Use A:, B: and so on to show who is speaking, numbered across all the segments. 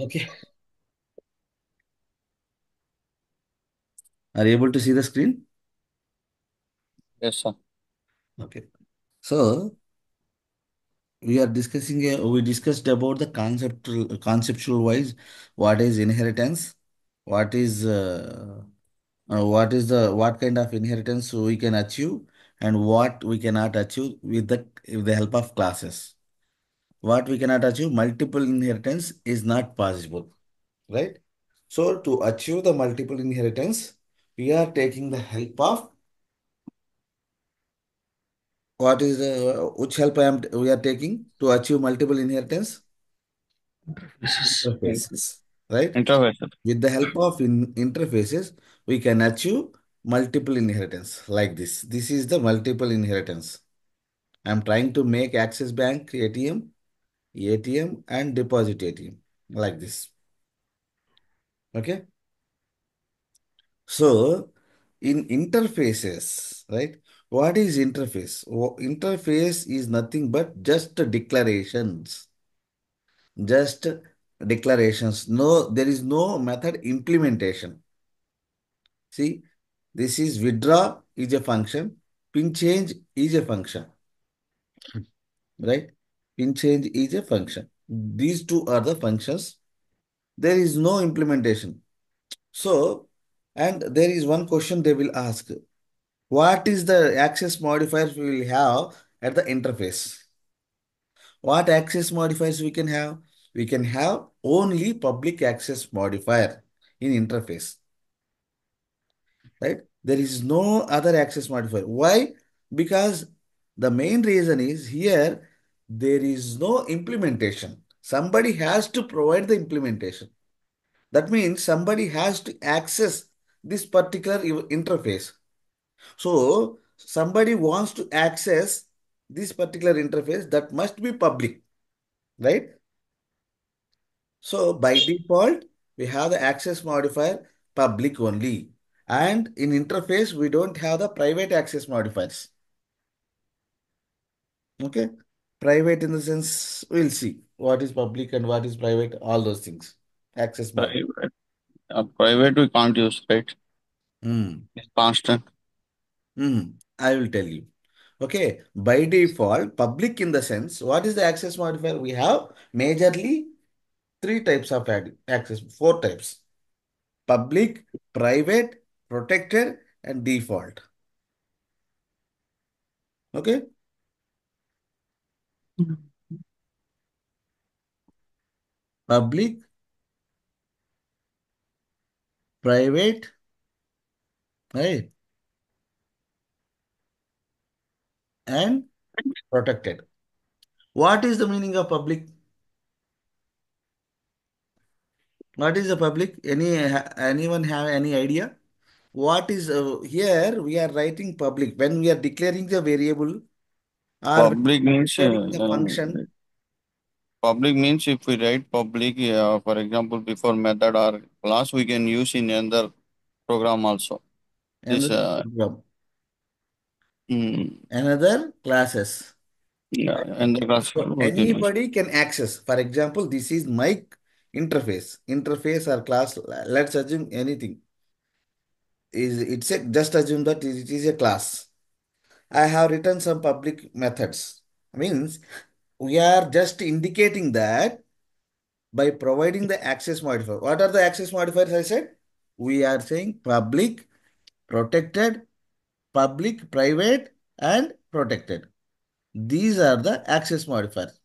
A: Okay. Are you able to see the screen?
B: Yes, sir.
A: Okay. So we discussed about the conceptual wise, what is inheritance, what is what kind of inheritance we can achieve, and what we cannot achieve with the help of classes. What we cannot achieve, multiple inheritance is not possible, right? So to achieve the multiple inheritance, we are taking the help of what is which help we are taking to achieve multiple inheritance?
B: This is
A: Interfaces, right?
B: interface, sir.
A: With the help of interfaces, we can achieve multiple inheritance like this. This is the multiple inheritance. I'm trying to make Axis Bank ATM and deposit ATM like this. Okay. So in interfaces, right? What is interface? Interface is nothing but just declarations. Just declarations. No, there is no method implementation. See, this is withdraw is a function, pin change is a function, right? Pin change is a function. These two are the functions. There is no implementation. So, and there is one question they will ask. What is the access modifiers we will have at the interface? What access modifiers we can have? We can have only public access modifier in interface, right? There is no other access modifier. Why? Because the main reason is here there is no implementation. Somebody has to provide the implementation. That means somebody has to access this particular interface. So somebody wants to access this particular interface that must be public, right? So by default, we have the access modifier public only. And in interface, we don't have the private access modifiers. Okay. Private in the sense, we'll see what is public and what is private, all those things. Access mod.
B: Private, private we can't use, right?
A: Hmm.
B: It's constant.
A: I will tell you. Okay. By default, public in the sense, what is the access modifier? We have majorly three types of access, four types. Public, private, protected, and default. Okay. Public, private, right, and protected. What is the meaning of public? What is the public? Anyone have any idea? What is here? We are writing public when we are declaring the variable or when
B: Public means
A: declaring the function.
B: public means if we write public, for example, before method or class, we can use in another program also. This
A: Another program,
B: mm,
A: another classes.
B: yeah,
A: Right?
B: and the class
A: So
B: we can use.
A: anybody can access. For example, this is my interface. Interface or class. Let's assume anything. Just assume that it is a class. I have written some public methods. Means we are just indicating that by providing the access modifier. What are the access modifiers I said? We are saying public, private, and protected. These are the access modifiers,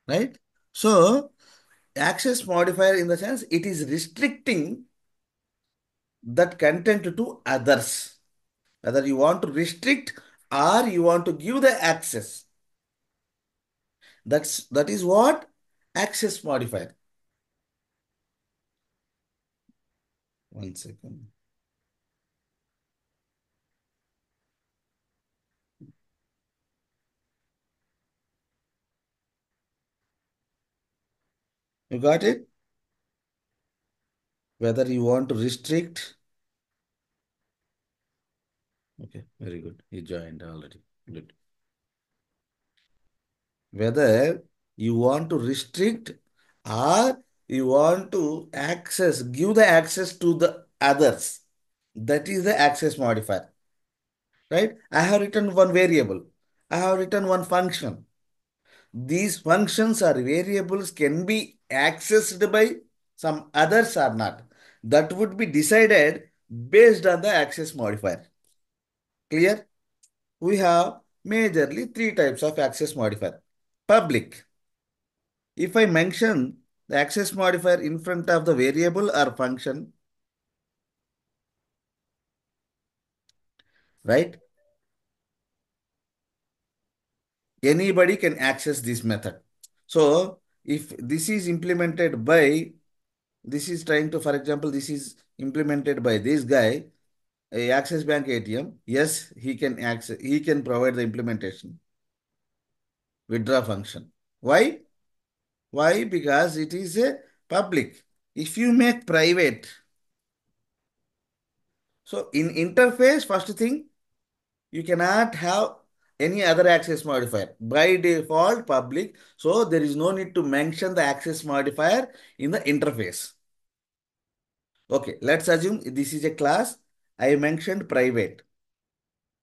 A: right? So access modifier in the sense it is restricting that content to others. Whether you want to restrict or you want to give the access. That is what access modifier. One second. You got it? Whether you want to restrict. Okay, very good. He joined already. Good. Whether you want to restrict or you want to give the access to the others. That is the access modifier, right? I have written one variable. I have written one function. These functions or variables can be accessed by some others or not. That would be decided based on the access modifier. Clear? We have majorly three types of access modifier. Public. If I mention the access modifier in front of the variable or function, right? Anybody can access this method. So if this is implemented by, this is trying to, for example, this is implemented by this guy, a Axis Bank ATM, yes, he can access, he can provide the implementation, withdraw function. Why? Why? Because it is a public. If you make private, so in interface, first thing, you cannot have any other access modifier. By default, public. So there is no need to mention the access modifier in the interface. Okay, let's assume this is a class. I mentioned private.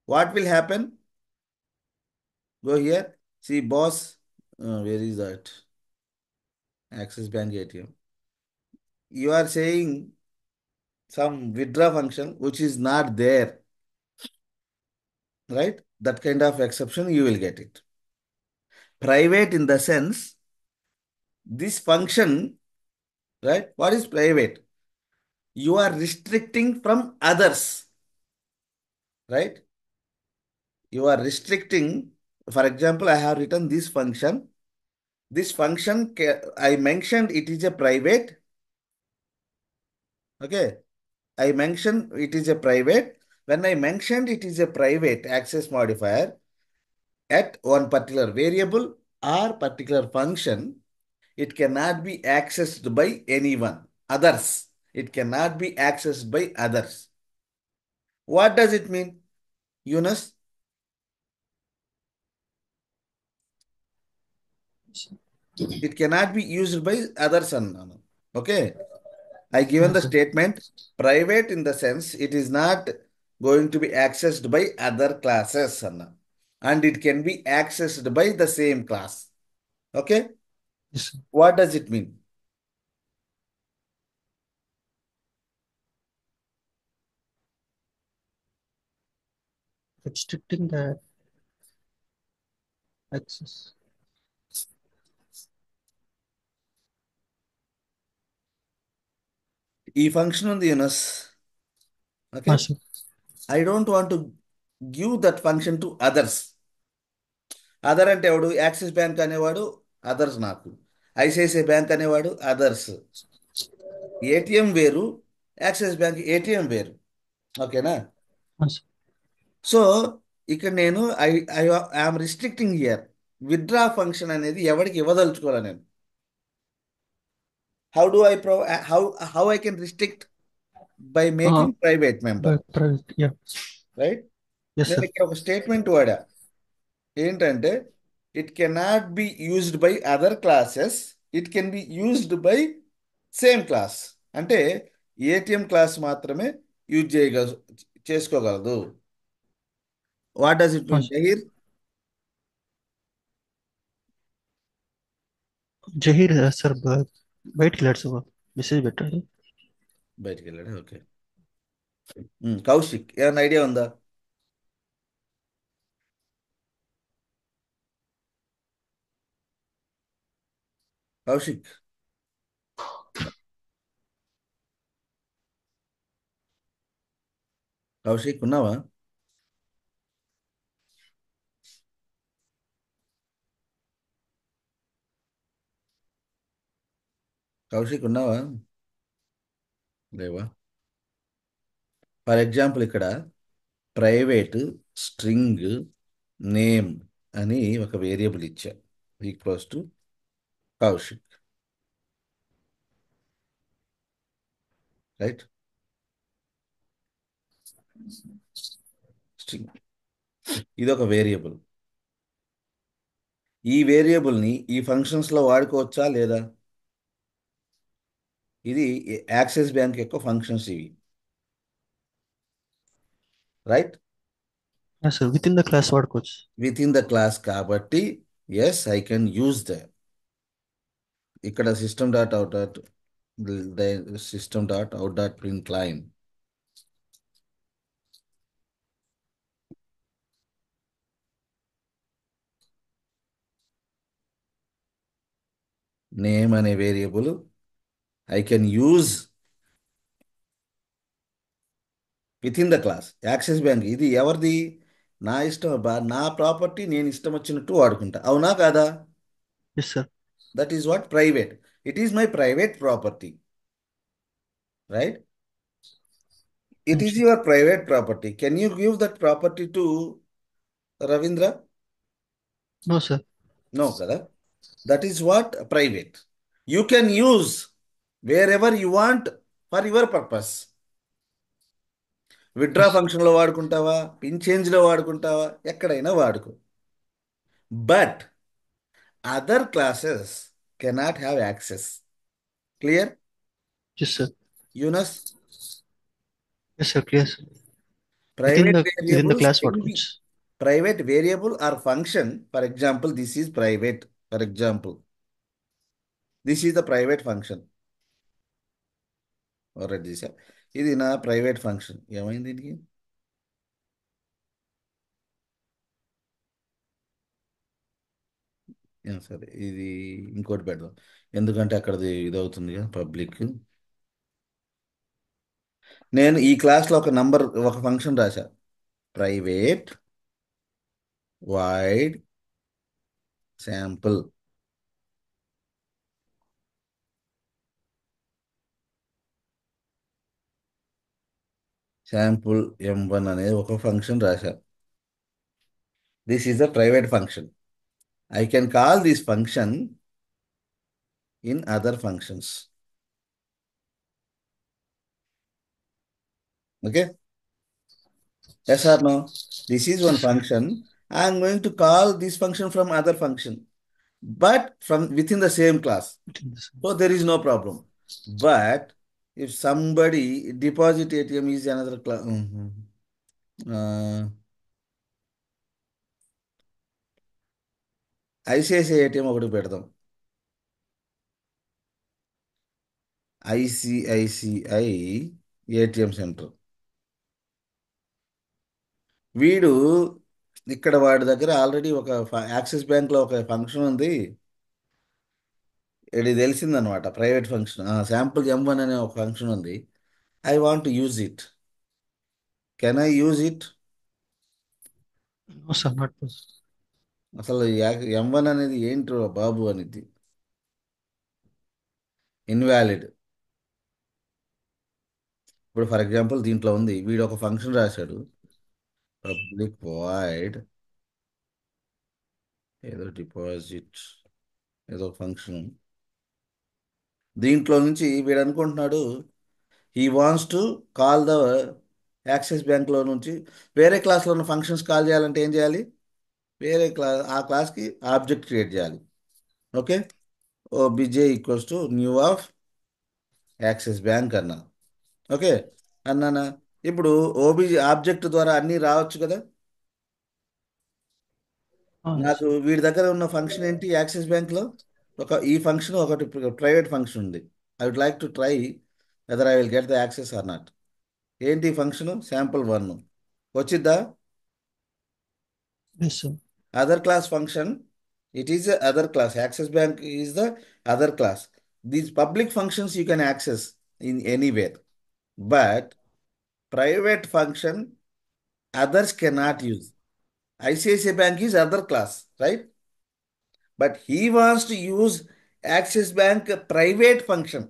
A: What will happen? Go here. See, boss. Where is that? Axis Bank ATM. You are saying some withdraw function which is not there, right? That kind of exception you will get it. Private in the sense, this function, right? What is private? You are restricting from others, right? You are restricting, for example, I have written this function. This function, I mentioned it is a private, okay? I mentioned it is a private. When I mentioned it is a private access modifier at one particular variable or particular function, it cannot be accessed by anyone, others. It cannot be accessed by others. What does it mean, Yunus? It cannot be used by others. Okay. I given the
C: Yes, sir.
A: statement private in the sense it is not going to be accessed by other classes, and it can be accessed by the same class. Okay.
C: Yes, sir.
A: What does it mean?
C: Restricting the access.
A: ఈ function ఉంది Yunus. Okay.
C: Yes, sir.
A: I don't want to give that function to others. Other అంటే ఎవడు? Axis bank అనేవాడు others నాకు. ICICI bank అనేవాడు others. ATM వేరు, axis bank ATM వేరు. ఓకేనా?
C: Yes, sir.
A: సో ఇక్కడ నేను I I I'm restricting here. Withdraw function అనేది ఎవరికి ఇవ్వదలుచుకోవాలి నేను. How do I pro how how I can restrict? By
C: Uh,
A: making private member,
C: by private. Yeah.
A: Right?
C: Yes,
A: నేను
C: sir.
A: ఇక్కడ ఒక స్టేట్మెంట్ వాడా. ఏంటంటే it cannot be used by other classes, it can be used by same class. అంటే ATM class మాత్రమే use చేసుకోగలదు. What does it mean
C: Yes.
A: Jahir?
C: Jahir, sir, బయటికి వెళ్ళాడు సార్, మెసేజ్ పెట్టాడు.
A: బయటికి వెళ్ళాడు. ఓకే. కౌశిక్ ఏమైనా ఐడియా ఉందా? కౌశిక్, కౌశిక్ ఉన్నావా? కౌశిక్ ఉన్నావా? లేవా? ఫర్ ఎగ్జాంపుల్ ఇక్కడ ప్రైవేట్ స్ట్రింగ్ నేమ్ అని ఒక వేరియబుల్ ఇచ్చా, equals to Kaushik, right? String ఇది ఒక వేరియబుల్. ఈ వేరియబుల్ని ఈ ఫంక్షన్స్లో వాడుకోవచ్చా లేదా? ఇది యాక్సిస్ బ్యాంక్ యొక్క ఫంక్షన్స్ ఇవి, right?
C: Yes, sir. Within the class వాడుకోవచ్చు.
A: విత్ ఇన్ ద క్లాస్ కాబట్టి yes I can use the. ఇక్కడ system dot out dot system dot out dot print line name అనే variable I can use within the class. Axis bank ఇది ఎవరిది? నా ఇష్టం అబ్బా, నా ప్రాపర్టీ నేను ఇష్టం వచ్చినట్టు వాడుకుంటా, అవునా కాదా?
C: Yes, sir.
A: That is what private. It is my private property, right? It
C: Yes,
A: is
C: sir.
A: your private property. Can you give that property to Ravindra?
C: No, sir.
A: No, kada. That is what private. You can use wherever you want for your purpose. Withdraw
C: Yes,
A: ఫంక్షన్లో వాడుకుంటావా, pin చేంజ్లో వాడుకుంటావా, ఎక్కడైనా వాడుకో. But other classes cannot have access. Clear?
C: yes, sir.
A: Yunus,
C: Yes, sir. Clear, sir.
A: Private
C: Within the
A: variables
C: class
A: can be
C: వాడుకోవచ్చు.
A: private variable or function. For example, this is private. For example, this is the private function. Already చేశా. ఇది నా private function. ఏమైంది దీనికి? సరే, ఇది ఇంకోటి పెడదాం, ఎందుకంటే అక్కడది ఇది అవుతుంది కదా పబ్లిక్. నేను ఈ క్లాస్లో ఒక నంబర్, ఒక ఫంక్షన్ రాశా, private void sample. Sample M1 అనేది ఒక ఫంక్షన్ రాశా. This is the private function. I can call this function in other functions. Okay, yes or no? This is one
C: Yes, sir.
A: function. I am going to call this function from other function, but from within the same class.
C: Within the same.
A: So there is no problem. But if somebody deposit ATM is another class, ICICI ATM ఒకటి పెడదాం. ICICI ATM centre. వీడు ఇక్కడ వాడి దగ్గర already ఒక axis బ్యాంక్లో ఒక function ఉంది, ఇది తెలిసిందనమాట, ప్రైవేట్ ఫంక్షన్. శాంపుల్ M1 అనే ఒక ఫంక్షన్ ఉంది. I want to use it. Can I use it?
C: No, sir. Not possible.
A: అసలు M1 అనేది ఏంట్రో బాబు అనేది ఇన్వాలిడ్. ఇప్పుడు ఫర్ ఎగ్జాంపుల్ దీంట్లో ఉంది, వీడు ఒక ఫంక్షన్ రాశాడు, పబ్లిక్ వాయిడ్ ఏదో డిపాజిట్ ఏదో ఫంక్షన్. దీంట్లో నుంచి వీడు అనుకుంటున్నాడు, he wants to call the axis బ్యాంక్లో నుంచి వేరే క్లాస్లో ఉన్న ఫంక్షన్స్ కాల్ చేయాలంటే ఏం చేయాలి? వేరే క్లాస్, ఆ క్లాస్కి ఆబ్జెక్ట్ క్రియేట్ చేయాలి. Okay, OBJ equals to new of axis bank అన్నా. ఓకే అన్నానా? ఇప్పుడు ఓబిజే ఆబ్జెక్ట్ ద్వారా అన్నీ రావచ్చు కదా.
C: Oh, yes,
A: నాకు
C: sir.
A: వీడి దగ్గర ఉన్న ఫంక్షన్ ఏంటి యాక్సిస్ బ్యాంక్లో? ఈ ఫంక్షన్ ఒకటి ప్రైవేట్ ఫంక్షన్ ఉంది. I would like to try whether I will get the access or not. ఏంటి ఫంక్షన్? శాంపుల్ 1 వచ్చిద్దా?
C: Yes, sir.
A: Other class function, it is a other class. Access bank is the other class. These public functions you can access in anywhere, but private function others cannot use. ICICI Bank is other class, right? But he wants to use Axis Bank private function.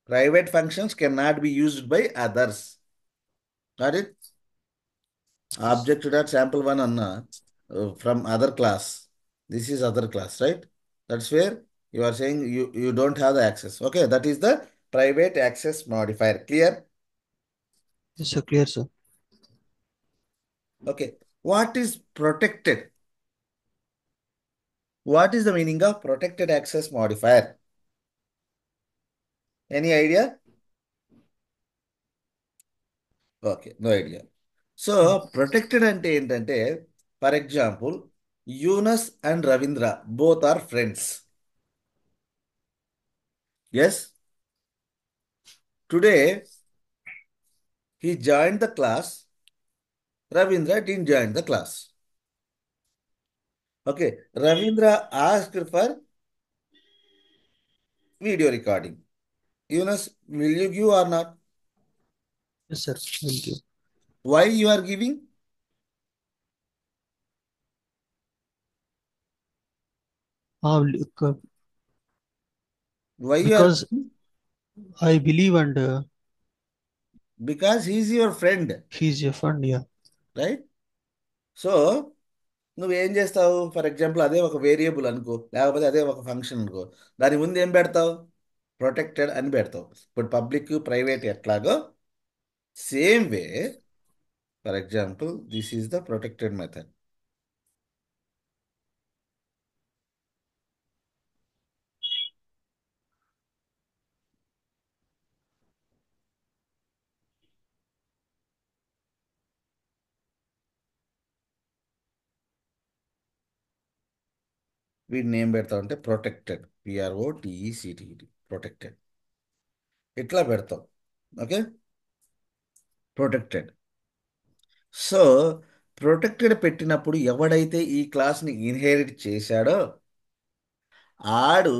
A: Private functions cannot be used by others. Got it? Object dot sample1 anna from other class. This is other class, right? That's where you are saying you don't have the access. Okay, that is the private access modifier. Clear?
C: Yes, sir. Clear, sir.
A: Okay. What is protected? What is the meaning of protected access modifier? Any idea? Okay, no idea. So protected అంటే ఏంటంటే, for example, Yunus and Ravindra both are friends. Yes, today he joined the class. Ravindra didn't join the class. Okay, Ravindra asked for video recording. Yunus, will you give or not?
C: Yes, sir. Thank you.
A: Why you are giving?
C: Look,
A: Why you are
C: because
A: giving?
C: I believe and
A: Because he is your friend,
C: he's a friend. Yeah.
A: right? So నువ్వేం చేస్తావు? For example, అదే ఒక variable అనుకో, లేకపోతే అదే ఒక function అనుకో, దాని ముందు ఏం పెడతావు? ప్రొటెక్టెడ్ అని పెడతావు. ఇప్పుడు పబ్లిక్ ప్రైవేట్ ఎట్లాగో, same way, for example, this is the protected method. వీడిని ఏం పెడతావు అంటే ప్రొటెక్టెడ్, PROTECTED, ప్రొటెక్టెడ్ ఇట్లా పెడతాం. Okay, protected. సో ప్రొటెక్టెడ్ పెట్టినప్పుడు ఎవడైతే ఈ క్లాస్ని ఇన్హెరిట్ చేశాడో ఆడు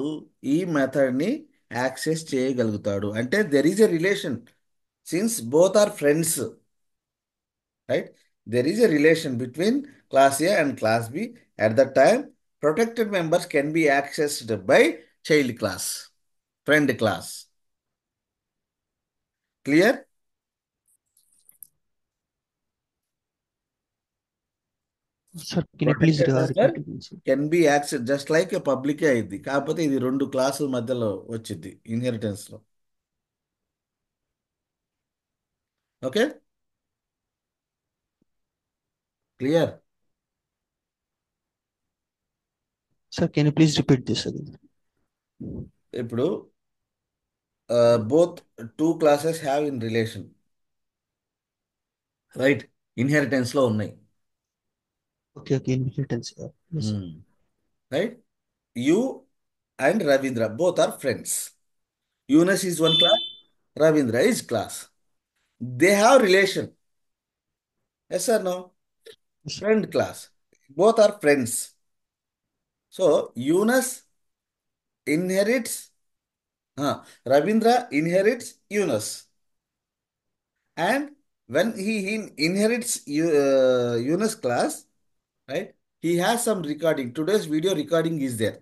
A: ఈ మెథడ్ని యాక్సెస్ చేయగలుగుతాడు. అంటే there is a relation, since both are friends, right? There is a relation between class A and class B. At that time, protected members can be accessed by child class, friend class. Clear?
C: Sir, can you please
A: Protected
C: repeat
A: member
C: it? Sir?
A: can be accessed just like a public అయింది, కాకపోతే ఇది రెండు క్లాసుల మధ్యలో వచ్చింది inheritance లో. Okay, clear?
C: Sir, can you please repeat this again?
A: ఇప్పుడు both two classes have in relation, right? Inheritance లో ఉన్నాయి,
C: Okay, okay, inheritance. Yeah. Yes, sir.
A: Right? You and Ravindra both are friends. Yunus is one class, Ravindra is class. They have relation. Yes are no?
C: Yes, sir.
A: Friend class, both are friends. So Yunus inherits, Ravindra inherits Yunus, and when he inherits Yunus class, right? He has some recording. Today's video recording is there.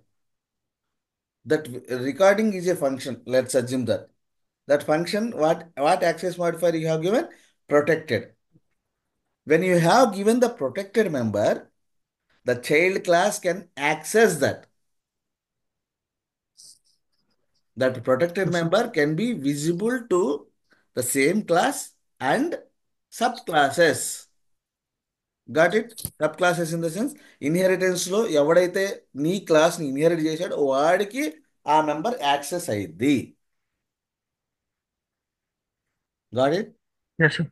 A: That recording is a function. Let's assume that function. What access modifier you have given? Protected. When you have given the protected member, the child class can access that. That protected
C: Yes, sir.
A: member can be visible to the same class and subclasses. Got it? Subclasses in the sense, inheritance లో ఎవడైతే నీ class ని inherit చేశాడో వాడికి ఆ member access అయ్యిద్ది. Got it?
C: Yes, sir.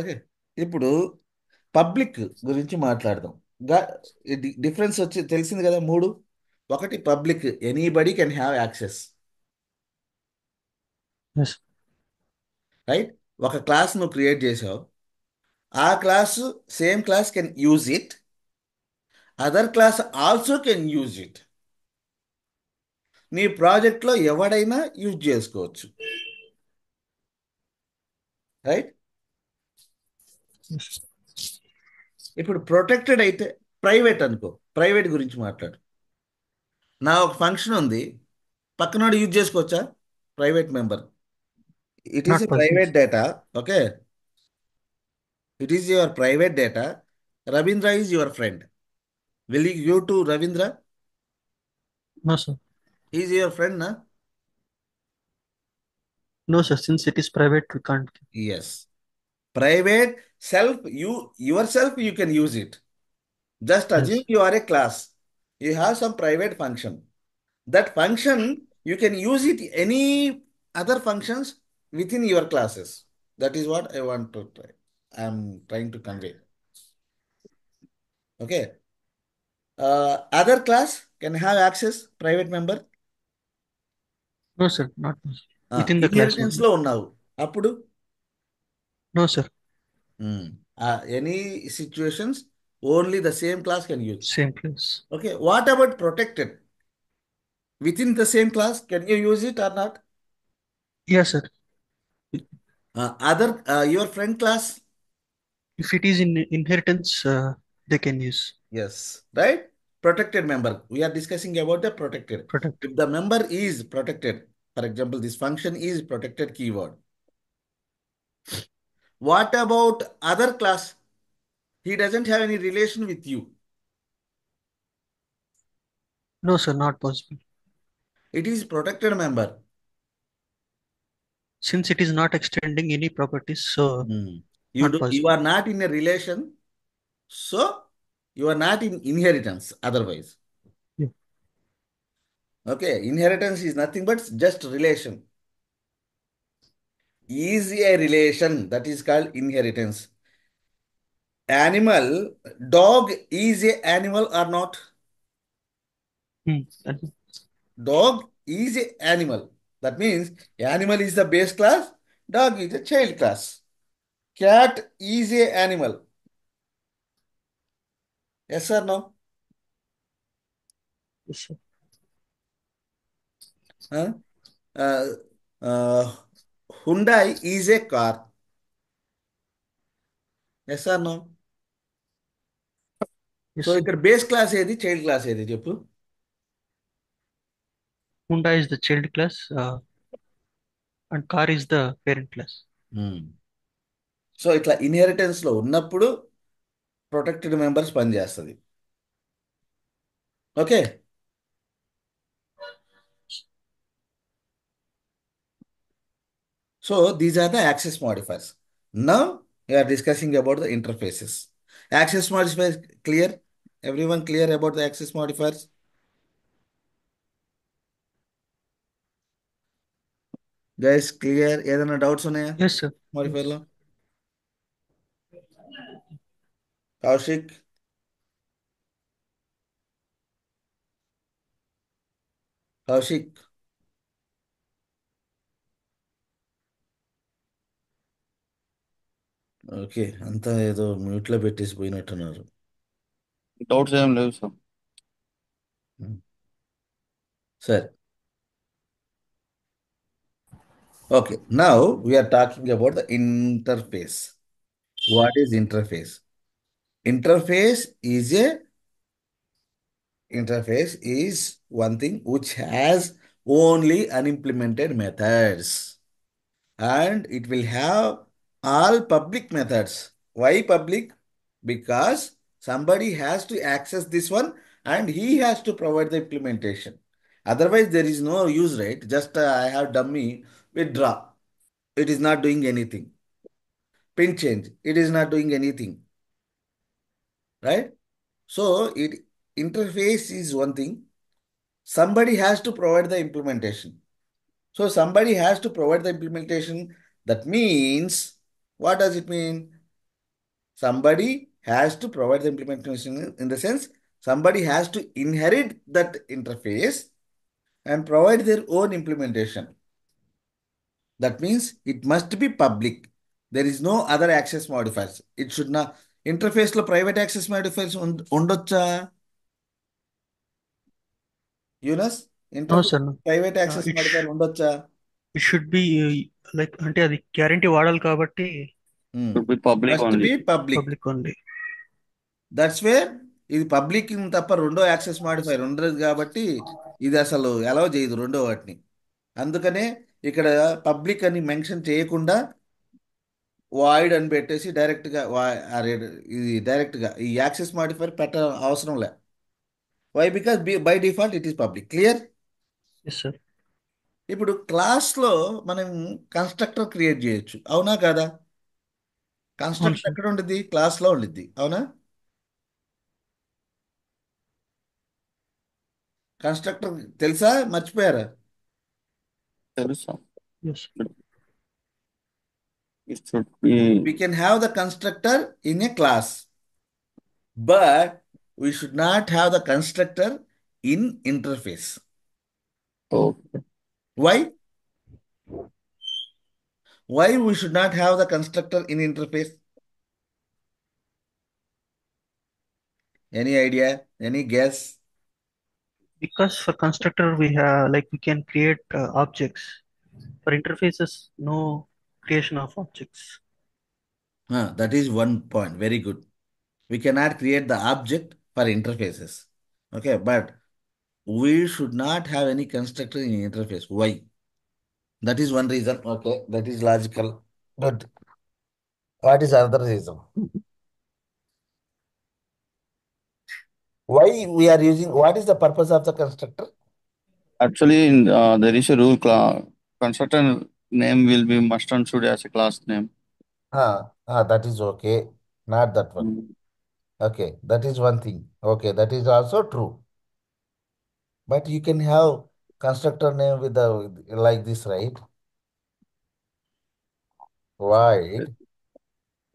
A: Okay, ఇప్పుడు public గురించి మాట్లాడదాం. డిఫరెన్స్ వచ్చి తెలిసింది కదా, మూడు. ఒకటి public, anybody can have access,
C: Yes.
A: Right? ఒక క్లాస్ నువ్వు క్రియేట్ చేసావు, ఆ class, same class can use it, other class also can use it. నీ ప్రాజెక్ట్లో ఎవడైనా యూజ్ చేసుకోవచ్చు, రైట్?
C: Yes.
A: ఇప్పుడు ప్రొటెక్టెడ్ అయితే ప్రైవేట్ అనుకో, ప్రైవేట్ గురించి మాట్లాడు. నా ఒక ఫంక్షన్ ఉంది, పక్కనోడు యూజ్ చేసుకోవచ్చా? Private member, it is
C: Not
A: a
C: possible.
A: Private data. Okay, it is your private data. Ravindra is your friend. Will you to Ravindra?
C: No, sir.
A: Is your friend నా?
C: No, sir. Since it is private, we can't.
A: Yes. Private self, yourself you can use it. Just assume
C: Yes.
A: you are a class. You have some private function. That function you can use it any other functions within your classes. That is what I want to try. I'm trying to convey. Okay. Other class can have access private member.
C: No, sir. Not possible. Within the class
A: inheritance
C: only.
A: లో ఉన్నావు అప్పుడు
C: No, sir.
A: Any situations only the same class can use.
C: Same class.
A: Okay, what about protected with in the same class can you use it or not?
C: Yes, sir.
A: Other your friend class.
C: If it is in inheritance, they can use
A: Yes, right? Protected member. We are discussing about the protected.
C: protect.
A: If the member is protected, for example, this function is protected keyword. What about other class? He doesn't have any relation with you.
C: No, sir. Not possible.
A: It is protected member.
C: Since it is not extending any properties, so
A: Hmm.
C: not
A: You
C: possible.
A: are not in a relation, so you are not in inheritance otherwise.
C: Yeah.
A: Okay, inheritance is nothing but just relation. Is a relation that is called inheritance. Animal, dog is a animal or not?
C: And
A: Dog is a animal. That means animal is the base class, dog is a child class. Cat is a animal. Yes or no?
C: yes, sir.
A: Huh? Uh, uh, Hyundai is a car. Yes or no?
C: Yes,
A: so
C: sir.
A: ఇక్కడ base class ఏది, child class ఏది చెప్పు?
C: Honda is the child class, and car is the parent class.
A: So ఇట్లా inheritance లో ఉన్నప్పుడు protected members పనిచేస్తుంది. Okay. So these are the access modifiers. Now we are discussing about the interfaces. Access modifiers clear? Everyone clear about the access modifiers? Guys clear? ఏదైనా doubts ఉన్నాయా
C: Yes, sir.
A: modifier
C: Yes.
A: లో? Kaushik, Kaushik. Okay, అంతా ఏదో mute లో పెట్టేసి పోయినట్టున్నారు.
B: Doubts ఏం లేవు sir.
A: సరే. Okay, now we are talking about the interface. What is interface? Interface is one thing which has only unimplemented methods, and it will have all public methods. Why public? Because somebody has to access this one and he has to provide the implementation. Otherwise, there is no use, right? Just I have dummy withdraw. It is not doing anything. Pin change. It is not doing anything, right? So it interface is one thing. Somebody has to provide the implementation. So somebody has to provide the implementation. That means, what does it mean? Somebody has to provide the implementation in the sense somebody has to inherit that interface and provide their own implementation. That means it must be public. There is no other access modifiers. It should not. Interface లో private access modifiers ఉండొచ్చా Yunus?
C: No,
A: interface
C: sir. No.
A: Private access modifier ఉండొచ్చా?
C: It should be like అంటే అది guarantee వాడాలి కాబట్టి
B: Should be public
A: must
B: only.
A: Be public.
C: Public only.
A: That's where ఇది public తప్ప రెండో యాక్సెస్ మాడిఫైర్ ఉండదు కాబట్టి ఇది అసలు అలౌ చేయదు రెండో వాటిని. అందుకనే ఇక్కడ పబ్లిక్ అని మెన్షన్ చేయకుండా వాయిడ్ అని పెట్టేసి డైరెక్ట్గా ఇది డైరెక్ట్గా ఈ యాక్సెస్ మాడిఫైర్ పెట్ట అవసరం లే. Why? Because by default it is public. Clear?
C: Yes sir.
A: ఇప్పుడు క్లాస్లో మనం కన్స్ట్రక్టర్ క్రియేట్ చేయొచ్చు, అవునా కదా? కన్స్ట్రక్టర్
C: Also,
A: ఎక్కడ ఉండిద్ది? క్లాస్లో ఉండిద్ది, అవునా? కన్స్ట్రక్టర్ తెలుసా, మర్చిపోయారా?
B: తెలుసా?
C: yes,
B: It should be
A: We can have the constructor in a class, but we should not have the constructor in interface.
B: okay.
A: Why? Why we should not have the constructor in interface? Any idea? Any guess?
C: because for constructor we have like we can create objects. For interfaces, no creation of objects.
A: That is one point. Very good. We cannot create the object for interfaces. Okay, but we should not have any constructor in interface. Why? That is one reason. Okay, that is logical. But what is another reason? Why we are using? What is the purpose of the constructor?
B: Actually, there is a rule constructor name will be must and should as a class name.
A: That is okay. Not that one.
B: Mm.
A: Okay, that is one thing. Okay, that is also true. But you can have constructor name with the like this, right? Void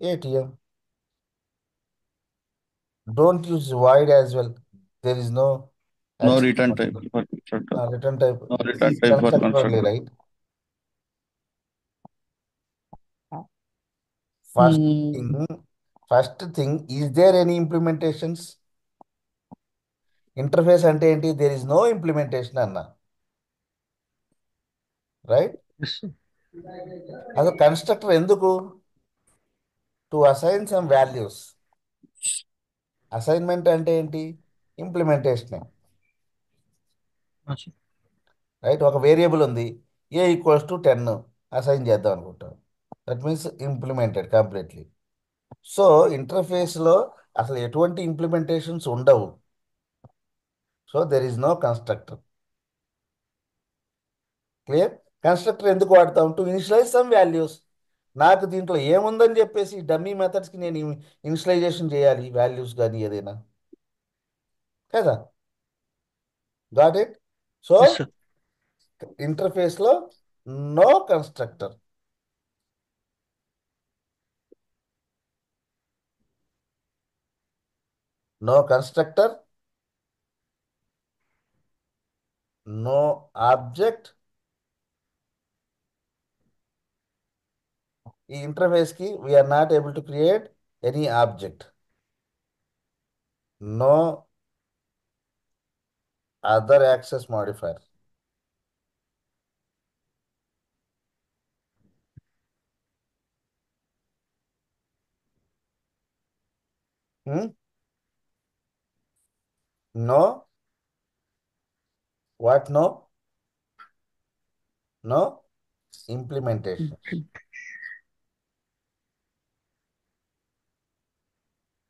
A: ATM. Don't use void as well. There is no
B: No
A: access
B: return type
A: modifier.
B: for constructor.
A: Return type.
B: No
A: This
B: return
A: is
B: type for
A: constructor only,
B: constructor.
A: right? First
B: Hmm.
A: thing, first thing, is there any implementations? Interface అంటే ఏంటి? There is no implementation అన్న, right?
C: Yes, sir.
A: అసలు constructor ఎందుకు? To assign some values. Assignment అంటే ఏంటి? Implementation,
C: Also,
A: right? ఒక variable ఉంది, A = 10 assign చేద్దాం అనుకుంటాం. That means implemented completely. So ఇంటర్ఫేస్లో అసలు ఎటువంటి ఇంప్లిమెంటేషన్స్ ఉండవు. So there is no constructor. Clear? Constructor ఎందుకు వాడతాం? To initialise some values. నాకు దీంట్లో ఏముందని చెప్పేసి డమ్మీ మెథడ్స్కి నేను ఇనిషియలైజేషన్ చేయాలి, వాల్యూస్ కానీ ఏదైనా, కదా? Got it? So
C: yes, sir.
A: ఇంటర్ఫేస్లో no constructor. No constructor, no object. ఈ ఇంటర్ఫేస్కి we are not able to create any object. No other access modifier. No what? No implementation.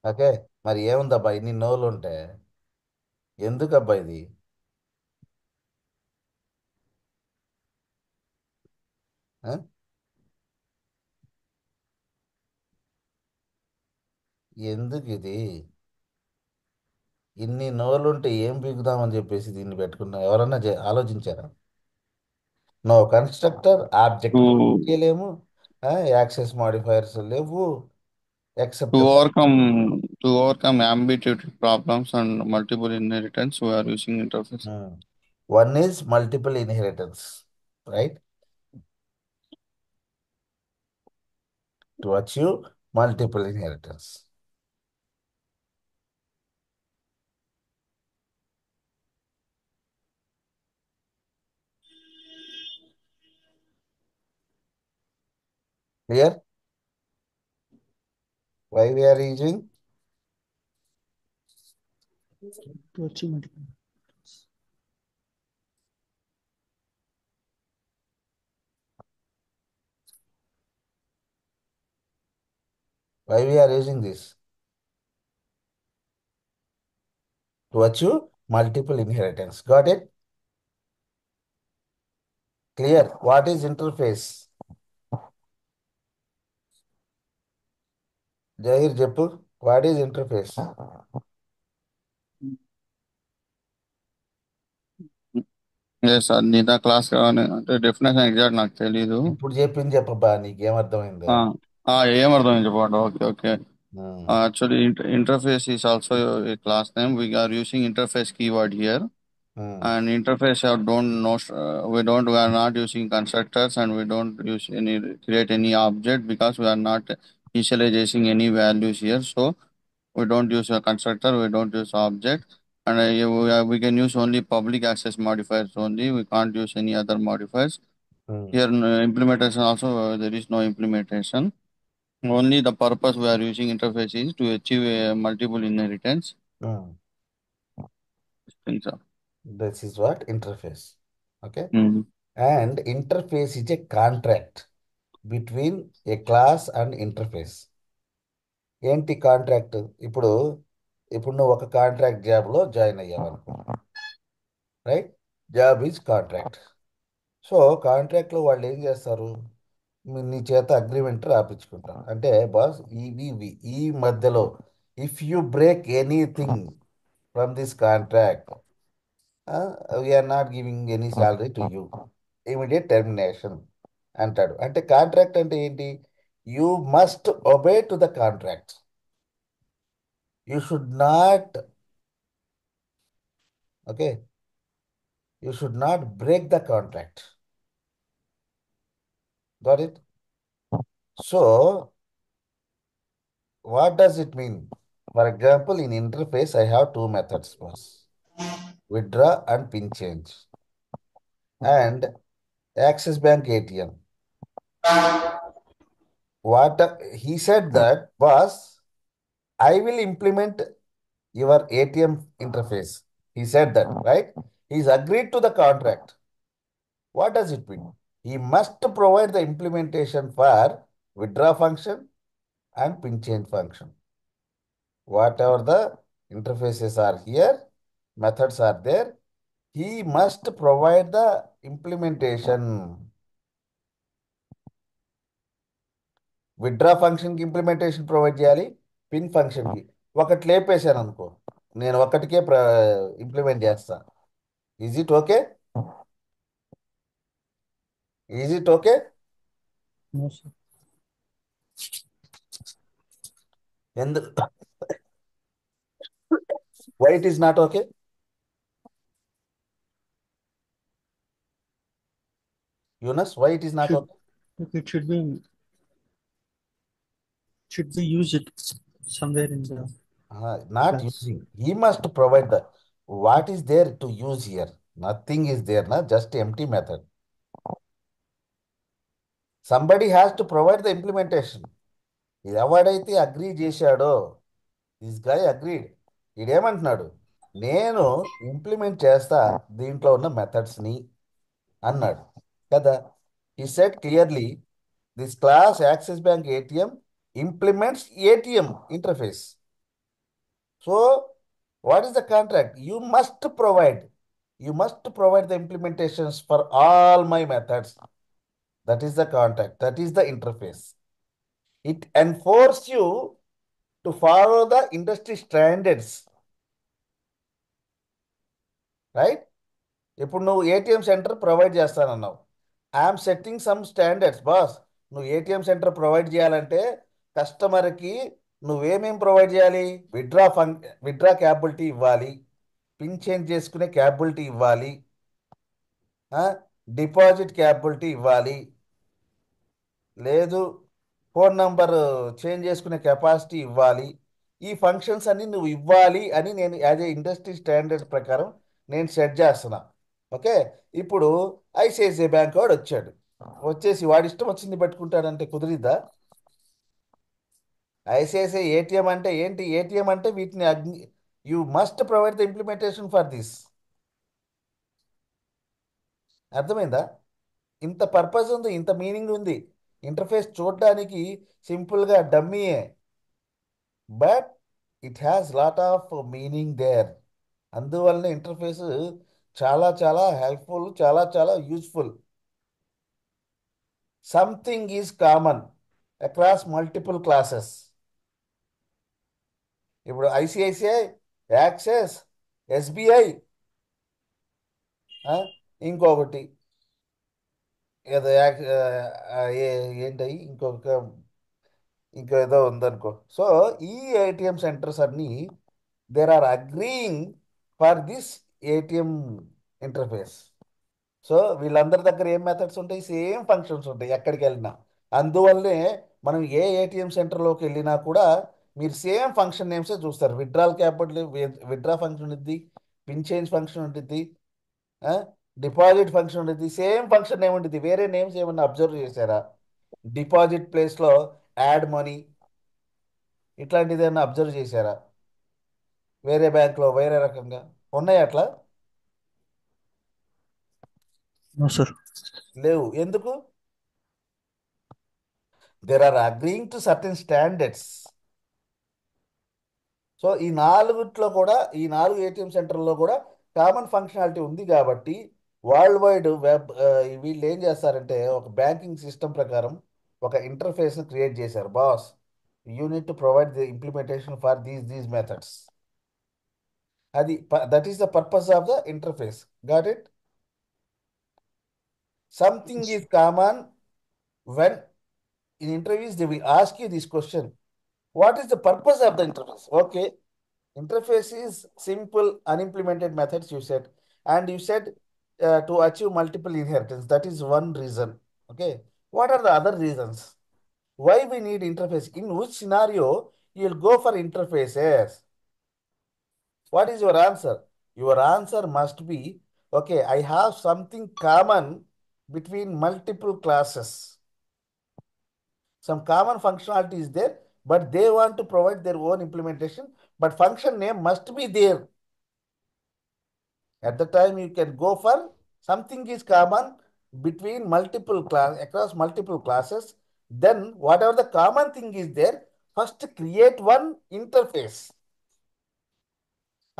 A: Okay, మరి ఏముందబ్బా ఇన్ని నోలు ఉంటే? ఎందుకబ్బా ఇది? ఆ? ఎందుకు ఇది? ఇన్ని నోలుంటే ఏం పీకుదామని చెప్పేసి దీన్ని పెట్టుకున్నా? ఎవరన్నా ఆలోచించారా? నో కన్స్ట్రక్టర్, ఆబ్జెక్ట్
B: To
A: చేయలేము, యాక్సెస్ మాడిఫైర్స్ లేవు,
B: to
A: except
B: overcome ambiguity problems and multiple inheritance, we are using interface.
A: One is multiple inheritance, right? To achieve multiple inheritance. Clear? Why we are using?
C: To achieve multiple.
A: Why we are using this? To achieve multiple inheritance. Got it? Clear? What is interface? Zaheer చెప్పు, what is interface?
B: లేదు sir, నీదా class కానీ అంటే definition exact నాకు తెలీదు.
A: ఇప్పుడు చెప్పింది చెప్పబ్బా, నీకేమర్థమైందో.
B: ఆ, ఏమర్థమైంది చెప్పండి. Okay, okay.
A: Um,
B: Actually, interface is also a class name. We are using interface keyword here.
A: Um,
B: And interface don't know, we are not using constructors, and we don't use any create any object because we are not initializing any values here. So we don't use a constructor, we don't use object, and we can use only public access modifiers only. We can't use any other modifiers
A: um,
B: here. Implementation also, there is no implementation. Only the purpose we are using interface is to achieve a multiple inheritance.
A: Um.
B: Things are.
A: This is what interface. Okay.
B: Mhm.
A: And interface is a contract between a class and interface. ఏంటి contract? ఇప్పుడు ఇప్పుడు నువ్వు ఒక contract జాబ్లో join అయ్యావు అనుకో, right? Job is contract. So కాంట్రాక్ట్లో వాళ్ళు ఏం చేస్తారు? నీ చేత అగ్రిమెంట్ రాపించుకుంటారు. అంటే బాస్, ఈ మధ్యలో if you break anything from this contract, we're not giving any salary to you, immediate termination అంటాడు. అంటే కాంట్రాక్ట్ అంటే ఏంటి? You must obey to the contract. You should not, okay, you should not break the contract. Got it? So what does it mean? For example, in interface, I have two methods, boss: withdraw and pin change, and Axis Bank ATM. What he said that was, I will implement your ATM interface. He said that, right? He's agreed to the contract. What does it mean? He must provide the implementation for withdraw function and pin change function. Whatever the interfaces are here, methods are there, he must provide the implementation. Withdraw ఫంక్షన్కి implementation provide చేయాలి, pin ఫంక్షన్కి. ఒకటి లేపేశాను అనుకో, నేను ఒక్కటికే implement చేస్తా. Is it okay? Is it okay?
C: No, sir.
A: ఎందుకు? Why it is not okay? Yunus, why it is not
C: Should
A: okay?
C: it should be used somewhere in the
A: Not
C: class.
A: using. He must provide the, what is there to use here? Nothing is there, na? Just empty method. Somebody has to provide the implementation. ఎవడైతే agree చేశాడో, this guy agreed. ఇదేమంటున్నాడు? నేను implement చేస్తా దీంట్లో ఉన్న మెథడ్స్ని అన్నాడు కదా. ఈ set clearly, this class Axis bank ATM implements ATM interface. So what is the contract? You must provide the implementations for all my methods. That is the contract, that is the interface. It enforce you to follow the industry standards, right? ఇప్పుడు నువ్వు ATM center provide చేస్తానన్నావు. I'm setting some standards, boss. నువ్వు ATM center provide చేయాలంటే కస్టమర్కి నువ్వేమేం provide చేయాలి? Withdraw capability ఇవ్వాలి, pin change చేసుకునే capability ఇవ్వాలి, డిపాజిట్ క్యాపబిలిటీ ఇవ్వాలి, లేదు ఫోన్ నంబర్ చేంజ్ చేసుకునే కెపాసిటీ ఇవ్వాలి. ఈ ఫంక్షన్స్ అన్ని నువ్వు ఇవ్వాలి అని నేను యాజ్ ఏ ఇండస్ట్రీ స్టాండర్డ్ ప్రకారం నేను సెట్ చేస్తున్నా. ఓకే. ఇప్పుడు ఐసిఐసిఐ బ్యాంక్ వాడు వచ్చాడు, వచ్చేసి వాడి ఇష్టం వచ్చింది పెట్టుకుంటాడంటే కుదిరిద్దా? ఐసిఐసిఐ ఏటీఎం అంటే ఏంటి? ఏటీఎం అంటే వీటిని you must provide the implementation for this. అర్థమైందా? ఇంత పర్పస్ ఉంది, ఇంత మీనింగ్ ఉంది. ఇంటర్ఫేస్ చూడడానికి సింపుల్గా డమ్మీయే, but it has lot of meaning there. అందువలన ఇంటర్ఫేస్ చాలా చాలా హెల్ప్ఫుల్, చాలా చాలా useful. Something is common across multiple classes. ఇప్పుడు ఐసిఐసిఐ, యాక్సిస్, ఎస్బిఐ, ఇంకొకటి ఏదో ఏంటయి ఇంకో ఏదో ఉందనుకో. సో ఈ ఏటీఎం సెంటర్స్ అన్నీ there are agreeing for this ATM interface. So వీళ్ళందరి దగ్గర ఏం మెథడ్స్ ఉంటాయి, సేమ్ ఫంక్షన్స్ ఉంటాయి ఎక్కడికి వెళ్ళినా. అందువల్లనే మనం ఏ ఏటీఎం సెంటర్లోకి వెళ్ళినా కూడా మీరు సేమ్ ఫంక్షన్ నేమ్సే చూస్తారు. విత్డ్రాల్ క్యాపిటల్, విత్డ్రా ఫంక్షన్ ఉంటుంది, పిన్ చేంజ్ ఫంక్షన్ ఉంటుంది, డిపాజిట్ ఫంక్షన్ ఉంటుంది, సేమ్ ఫంక్షన్ నేమ్ ఉంటుంది. వేరే నేమ్స్ ఏమన్నా అబ్జర్వ్ చేశారా? డిపాజిట్ ప్లేస్లో యాడ్ మనీ ఇట్లాంటిది ఏమన్నా అబ్జర్వ్ చేశారా? వేరే బ్యాంక్లో వేరే రకంగా ఉన్నాయి అట్లా?
C: No, sir.
A: లేవు. ఎందుకు? There are agreeing to certain standards. So ఈ నాలుగు ఏటీఎం సెంటర్లో కూడా కామన్ ఫంక్షనాలిటీ ఉంది కాబట్టి వరల్డ్ వైడ్ వెబ్ వీళ్ళు ఏం చేస్తారంటే ఒక బ్యాంకింగ్ సిస్టమ్ ప్రకారం ఒక ఇంటర్ఫేస్ని క్రియేట్ చేశారు. Boss, you need to provide the implementation for these methods. అది that is the purpose of the interface. Got it? Something is common. When in interviews they will ask you this question, what is the purpose of the interface? Okay, interface is simple unimplemented methods, you said. And you said to achieve multiple inheritance. That is one reason. Okay, what are the other reasons why we need interface? In which scenario you will go for interfaces? What is your answer? Your answer must be, okay, I have something common between multiple classes. Some common functionality is there, but they want to provide their own implementation, but function name must be there. At the time you can go for something is common between multiple class, across multiple classes. Then whatever the common thing is there, first create one interface.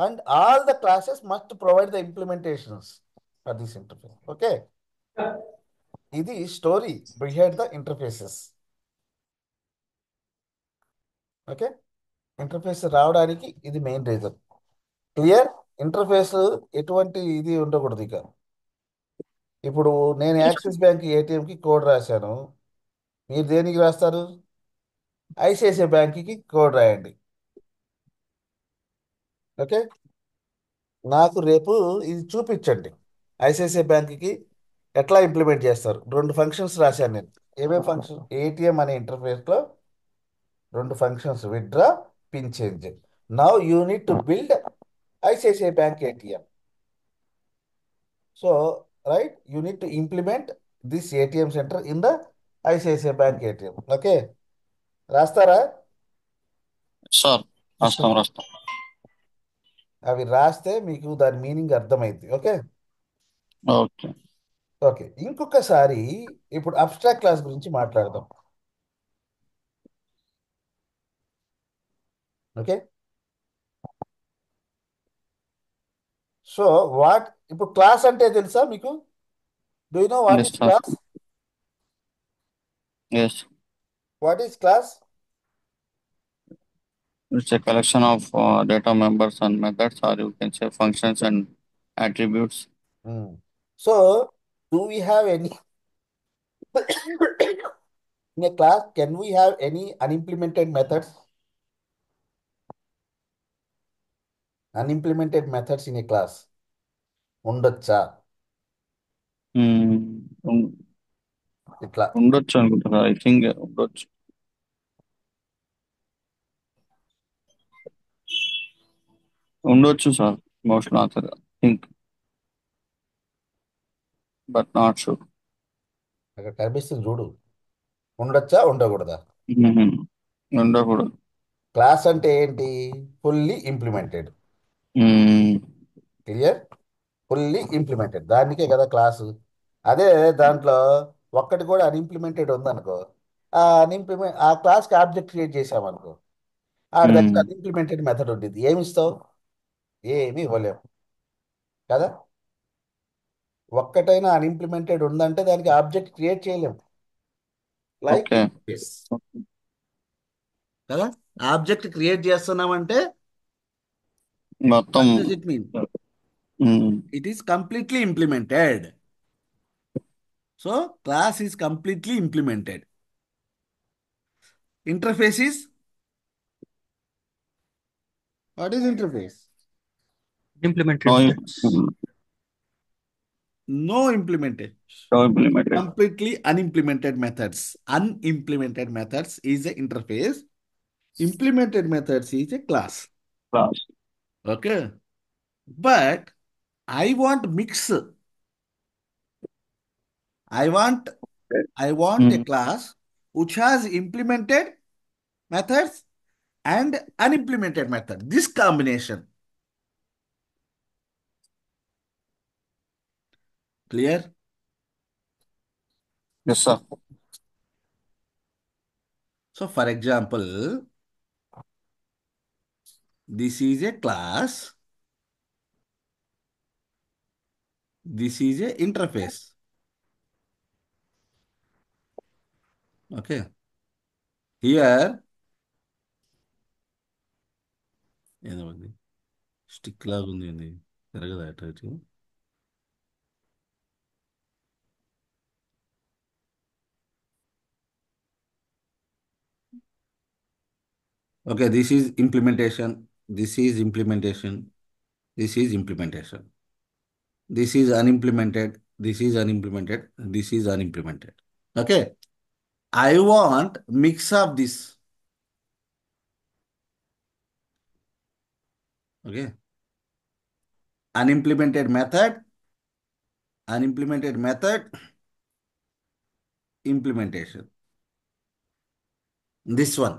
A: And all the classes must provide the implementations for this interface. Okay. This is story behind the interfaces. Okay. Interface రావడానికి ఇది main reason. Clear? Interface ఎటువంటి ఇది ఉండకూడదు. ఇక ఇప్పుడు నేను axis bank ఏటీఎంకి code రాశాను, మీరు దేనికి రాస్తారు? ఐసిఐసిఐ బ్యాంక్కి కోడ్ రాయండి. ఓకే, నాకు రేపు ఇది చూపించండి. ఐసిఐసిఐ బ్యాంక్కి ఎట్లా ఇంప్లిమెంట్ చేస్తారు. రెండు ఫంక్షన్స్ రాశాను నేను. ఏమేమి ఫంక్షన్? ఏటీఎం అనే ఇంటర్ఫేస్లో రెండు functions, withdraw, pin change. Now you need to build ICICI bank ATM. So, right, you need to implement this ATM center in the ICICI Bank ATM. Okay. రాస్తారా?
B: Sir
C: Yes, sir.
B: రాస్తాం రాస్తాం.
A: అవి రాస్తే మీకు దాని meaning అర్థమైంది. Okay.
B: Okay.
A: Okay, ఇంకొకసారి ఇప్పుడు అబ్స్ట్రాక్ట్ క్లాస్ గురించి మాట్లాడదాం. ఓకే. సో ఇప్పుడు క్లాస్ అంటే తెలుసా మీకు? Do you know what
B: yes
A: is
B: sir.
A: Class?
B: Yes.
A: What is class?
B: It's a collection of data members and methods, or you can say functions and attributes.
A: So do we have any in a class, can we have any unimplemented methods? Unimplemented methods in a class ఉండొచ్చా?
B: Hmm,
A: ఇట్లా
B: ఉండొచ్చు అనుకుంటా. I think ఉండొచ్చు. ఉండొచ్చు sir, most not think, but not sure.
A: అక్కడ కనిపిస్తుంది చూడు, ఉండొచ్చా ఉండకూడదా?
B: ఉండకూడదు.
A: క్లాస్ అంటే ఏంటి? Fully implemented.
B: Hmm,
A: clear? Fully implemented, దానికే కదా క్లాసు. అదే దాంట్లో ఒక్కటి కూడా అన్ఇంప్లిమెంటెడ్ ఉందనుకో, ఆ క్లాస్కి ఆబ్జెక్ట్ క్రియేట్ చేసామనుకో, ఆడి దగ్గర
B: hmm,
A: అన్ఇంప్లిమెంటెడ్ మెథడ్ ఉంటుంది. ఏమి ఇస్తావు? ఏమి ఇవ్వలేము కదా. ఒక్కటైనా అన్ఇంప్లిమెంటెడ్ ఉందంటే దానికి ఆబ్జెక్ట్ క్రియేట్ చేయలేము. Like
B: okay.
A: ఇంటర్ఫేస్ కదా. ఆబ్జెక్ట్ క్రియేట్ చేస్తున్నామంటే
B: మొత్తం.
A: What does it mean?
B: Um,
A: it is completely implemented. So class is completely implemented. Interface is, what is interface?
C: Implemented
B: no
C: methods.
A: No implemented.
B: no implemented
A: Completely unimplemented methods. Unimplemented methods is a interface. Implemented methods is a class.
B: class.
A: Okay. But I want mix. I want I want a
B: Mm.
A: class which has implemented methods and unimplemented method. This combination. Clear?
B: Yes, sir.
A: So for example, this is a class. This is a interface. Okay. Here, ఏదో stick లాగా ఉంది అండి, తిరగదా అటు ఇటు? Okay, this is implementation. This is implementation. This is implementation. This is unimplemented. This is unimplemented. This is unimplemented. Okay. I want mix of this. Okay. Unimplemented method, unimplemented method, implementation. This one.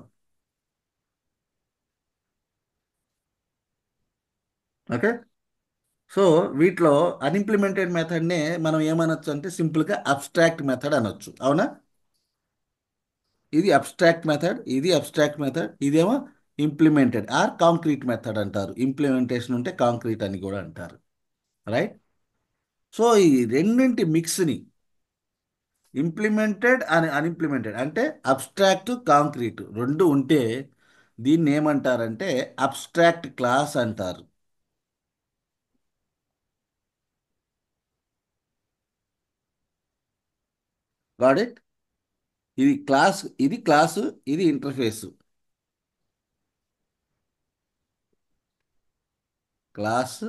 A: Okay. So వీటిలో unimplemented మెథడ్నే మనం ఏమనొచ్చు అంటే సింపుల్గా abstract method అనొచ్చు. అవునా? ఇది abstract method, ఇది అబ్స్ట్రాక్ట్ మెథడ్, ఇదేమో ఇంప్లిమెంటెడ్ ఆర్ కాంక్రీట్ మెథడ్ అంటారు. ఇంప్లిమెంటేషన్ ఉంటే కాంక్రీట్ అని కూడా అంటారు. రైట్? సో ఈ రెండింటి మిక్స్ని ఇంప్లిమెంటెడ్ అని అన్ఇంప్లిమెంటెడ్ అంటే అబ్స్ట్రాక్ట్ కాంక్రీట్ రెండు ఉంటే దీన్ని ఏమంటారంటే అబ్స్ట్రాక్ట్ క్లాస్ అంటారు. Got it? ఇది క్లాసు, ఇది interface. Class,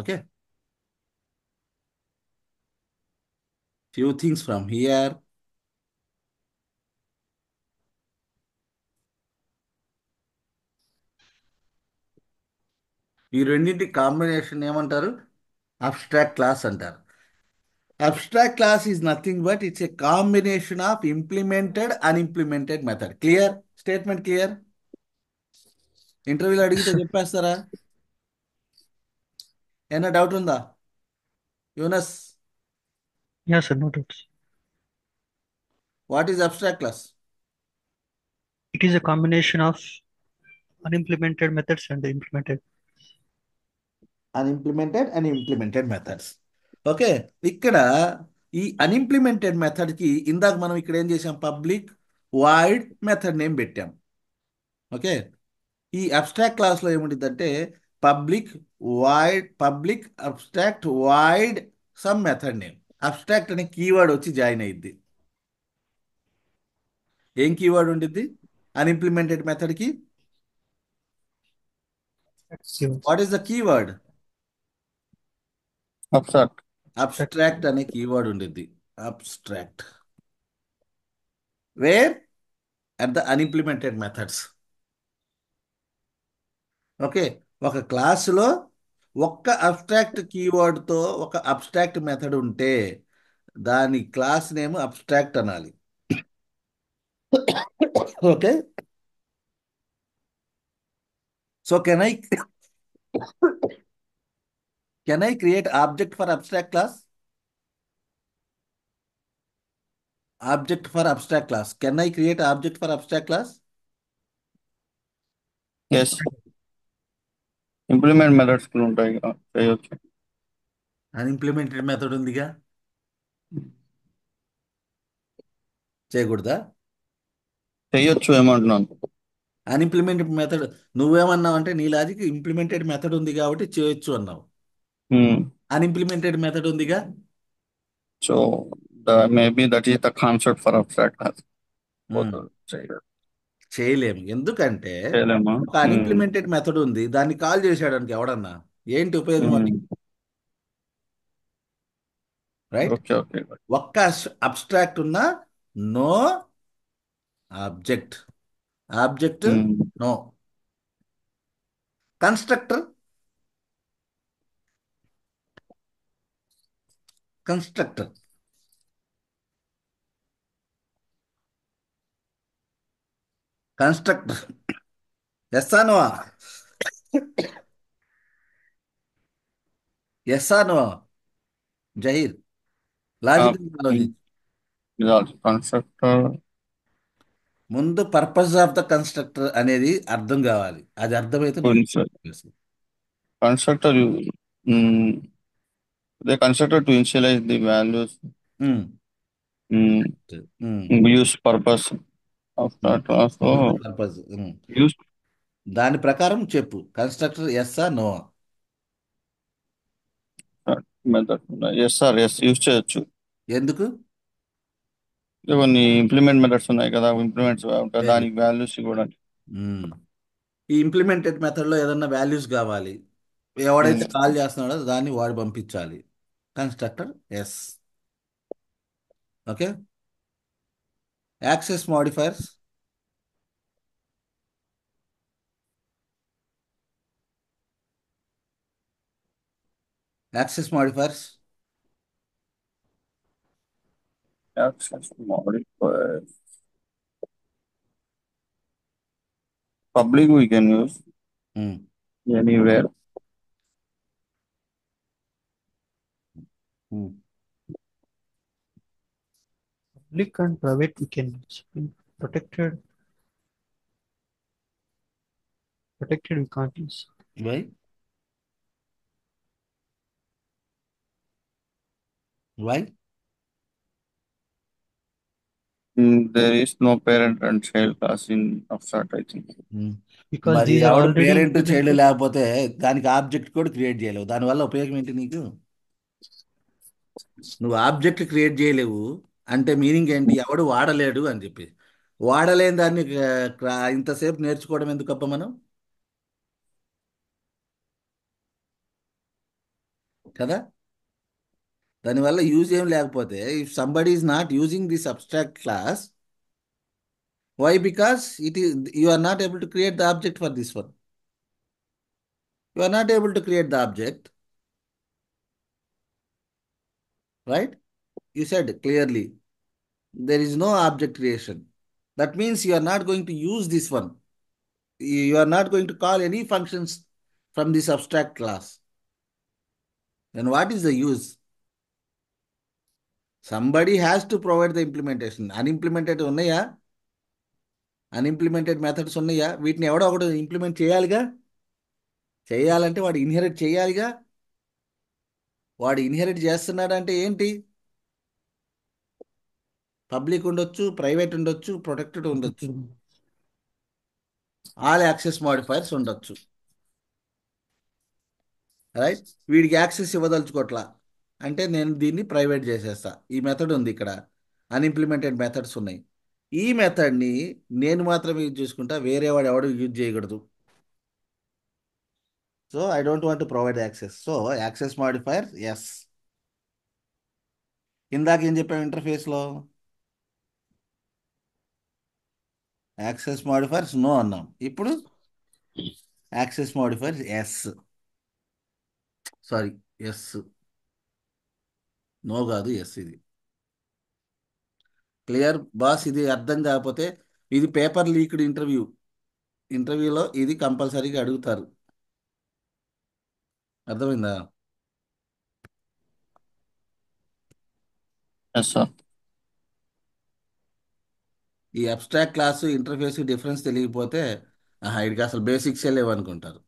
A: okay. Few things from here. ఈ రెండింటి కాంబినేషన్ ఏమంటారు? అబ్స్ట్రాక్ట్ క్లాస్ అంటారు. Abstract class is nothing but it's a combination of implemented unimplemented method. Clear? Statement clear? ఇంటర్వ్యూలో
C: Yes,
A: అడిగితే
C: sir.
A: చెప్పేస్తారా? ఏమైనా డౌట్ ఉందా Yunus?
C: Yes, sir. No doubts.
A: What is abstract class?
C: It is a combination of unimplemented methods and the implemented.
A: Unimplemented and implemented methods. Okay. ఇక్కడ ఈ unimplemented మెథడ్కి ఇందాక మనం ఇక్కడ ఏం చేసాం? పబ్లిక్ వాయిడ్ మెథడ్ నేమ్ పెట్టాం. ఓకే. ఈ అబ్స్ట్రాక్ట్ క్లాస్లో ఏముంటుందంటే public abstract void some method name. Abstract అనే కీవర్డ్ వచ్చి జాయిన్ అయ్యిద్ది. ఏం కీవర్డ్ ఉండిద్ది అన్ఇంప్లిమెంటెడ్ మెథడ్కి?
C: Keywords.
A: What is the keyword?
B: Abstract.
C: Abstract.
A: Abstract అనే కీవర్డ్ ఉండిద్ది. Abstract where at the unimplemented methods. Okay. ఒక క్లాసులో ఒక్క అబ్స్ట్రాక్ట్ కీవర్డ్తో ఒక అబ్స్ట్రాక్ట్ మెథడ్ ఉంటే దాని క్లాస్ నేమ్ అబ్స్ట్రాక్ట్ అనాలి. Okay. So can I create object for abstract class? Object for abstract class. Can I create object for abstract class?
B: Yes. Implement methods ఉంటాయి కదా, చేయొచ్చు.
A: అన్ఇంప్లిమెంటెడ్ మెథడ్ ఉందిగా.
B: చేయకూడదా?
A: చేయొచ్చు ఏమంటున్నాను.
B: అన్ఇంప్లిమెంటెడ్ మెథడ్ నువ్వేమన్నావు అంటే నీ లాజిక్ ఇంప్లిమెంటెడ్ మెథడ్ ఉంది కాబట్టి చేయొచ్చు అన్నావు. అన్ఇంప్లిమెంటెడ్ మెథడ్ ఉందిగా.
A: So maybe that is the concept for abstract class.
B: Um, చేయలేము. ఎందుకంటే
A: చేయలేమా?
B: ఒక అన్ఇంప్లిమెంటెడ్ మెథడ్ ఉంది, దాన్ని కాల్ చేసాడానికి ఎవడన్నా ఏంటి ఉపయోగం వాడికి? రైట్.
A: Okay okay.
B: ఒక్క అబ్స్ట్రాక్ట్ ఉన్నా no object. Object no. Constructor constructor constructor yes no? Yes no Zaheer? Logic ఆలోచించు.
A: కన్స్ట్రక్టర్
B: ముందు పర్పస్ ఆఫ్ ద కన్స్ట్రక్టర్ అనేది అర్థం కావాలి. అది అర్థమైతే నువ్వు
A: constructor the constructor to initialize the values
B: um,
A: use purpose of class
B: purpose.
A: Use
B: దాని ప్రకారం చెప్పు, constructor yes or no?
A: Method. Yes sir, yes use చేయొచ్చు.
B: ఎందుకు?
A: కొన్ని ఇంప్లిమెంట్ మెథడ్స్ ఉన్నాయి కదా, ఇంప్లిమెంట్స్
B: Very
A: దానికి వాల్యూస్ ఇవ్వడానికి.
B: good. ఈ ఇంప్లిమెంటెడ్ మెథడ్లో ఏదన్నా వాల్యూస్ కావాలి, ఎవడైతే కాల్ చేస్తున్నాడో దాన్ని వాడు పంపించాలి. Constructor yes. Okay. Access modifiers. Access modifiers
A: access modifier public we can use anywhere.
C: Public and private we can use. Protected we can't use.
B: Why? Why?
A: There is no parent and child class in abstract, I think.
C: Because
B: మరి
C: these are
B: ఎవడు
C: already
B: parent child
C: implemented.
B: లేకపోతే దానికి object కూడా create చేయలేవు. దానివల్ల ఉపయోగం ఏంటి నీకు? నువ్వు ఆబ్జెక్ట్ క్రియేట్ చేయలేవు అంటే మీనింగ్ ఏంటి? ఎవడు వాడలేడు అని చెప్పి. వాడలేని దాన్ని ఇంతసేపు నేర్చుకోవడం ఎందుకబ్బా మనం? కదా. దానివల్ల యూజ్ ఏం లేకపోతే, if somebody is not using this abstract class, why? Because it is you are not able to create the object for this one. You are not able to create the object, right? You said clearly there is no object creation. That means you are not going to use this one. You are not going to call any functions from this abstract class. Then what is the use? Somebody has to provide the implementation. Unimplemented ఉన్నాయా? Unimplemented methods ఉన్నాయా? వీటిని ఎవడో ఒకడు implement చేయాలిగా. చేయాలంటే వాడు inherit చేయాలిగా. వాడు ఇన్హెరిట్ చేస్తున్నాడంటే ఏంటి? పబ్లిక్ ఉండొచ్చు, ప్రైవేట్ ఉండొచ్చు, ప్రొటెక్టెడ్ ఉండొచ్చు, ఆల్ యాక్సెస్ మాడిఫైర్స్ ఉండొచ్చు. రైట్. వీడికి యాక్సెస్ ఇవ్వదలుచుకోవట్లా అంటే నేను దీన్ని ప్రైవేట్ చేసేస్తా. ఈ మెథడ్ ఉంది ఇక్కడ, అన్ఇంప్లిమెంటెడ్ మెథడ్స్ ఉన్నాయి. ఈ మెథడ్ని నేను మాత్రమే యూజ్ చేసుకుంటా, వేరే వాడు ఎవడు యూజ్ చేయకూడదు. So I don't want to provide access. So access modifier yes. ఇందాక ఏం చెప్పాం ఇంటర్ఫేస్లో? యాక్సెస్ మాడిఫైర్స్ నో అన్నాం. ఇప్పుడు access modifiers yes. Sorry, yes. No కాదు, ఎస్. ఇది క్లియర్ బాస్? ఇది అర్థం కాకపోతే, ఇది పేపర్ లీక్డ్ ఇంటర్వ్యూలో ఇది కంపల్సరీగా అడుగుతారు. అర్థమైందా?
A: Yes sir.
B: ఈ అబ్స్ట్రాక్ట్ క్లాసు ఇంటర్ఫేస్ డిఫరెన్స్ తెలియకపోతే వీడికి అసలు బేసిక్సే లేవనుకుంటారు.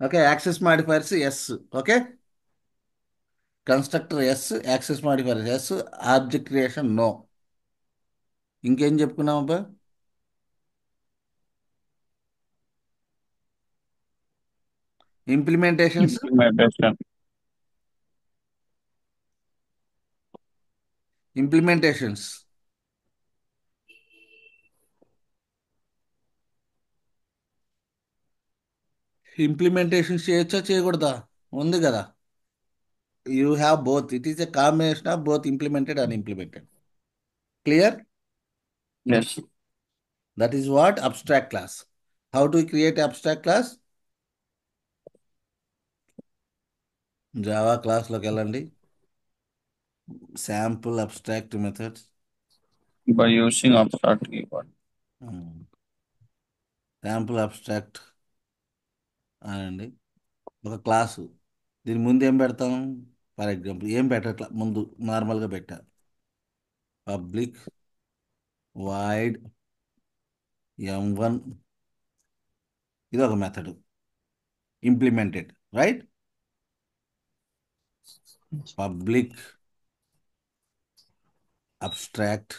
B: Okay. Access modifiers yes. Okay. Constructor yes, access modifiers yes, object creation no.
A: ఇంకేం చెప్పుకున్నామబ్బా? ఇంప్లిమెంటేషన్స్.
B: Implementation.
A: ఇంప్లిమెంటేషన్స్ ఇంప్లిమెంటేషన్స్ చేయొచ్చా చేయకూడదా? ఉంది కదా. You have both. It is a combination of both implemented and implemented. Clear?
B: Yes.
A: That is what abstract class. How to create abstract class? Java క్లాస్లోకి వెళ్ళండి. Sample abstract methods.
B: By using abstract keyword.
A: Sample abstract అనండి. ఒక class. దీని ముందు ఏం పెడతాం? For example ఏం పెట్టట్లా, ముందు నార్మల్గా పెట్టా. Public wide M1. ఇది ఒక method implemented, right? Public abstract